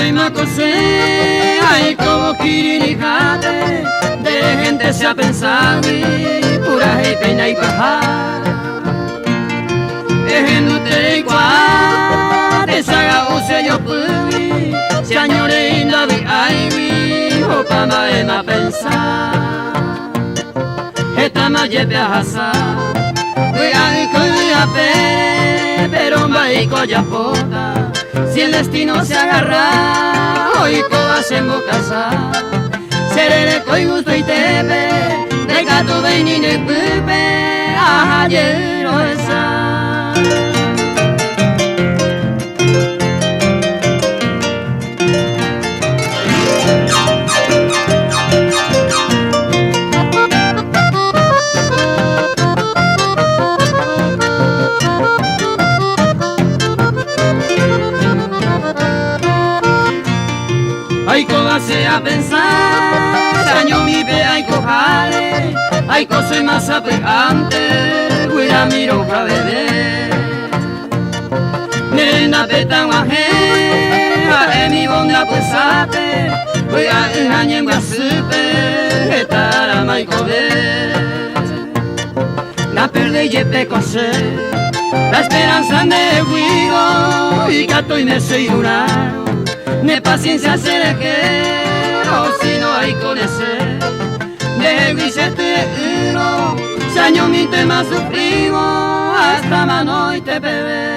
y macosé, ay como kirinijate, de gente se ha pensado y pura y pena y pajar. Ejendute y cuate, saga use yo pubi, si añore inda vi ay o pama ema pensar. Esta ma lleve a hasa, cuya cuya pero un baico ya pota. Si el destino se agarra, hoy todas hacemos casa. Seré coi gusto y tebe, de gato de ni de pepe, ayer o esa. Ay, coba sea pensar, año mi ve, ay, cojale, ay, soy más apegante, cuida mi roja bebé. Nena petan guaje, mi bonda pesate, cuida el año en guasupe, etara maicobe. La perde y yepe cose, la esperanza de guido, y gato y me soy durar. De paciencia seré que, o si no hay con ese, de guisete uno, se año mi tema sufrido, hasta mano y te bebé.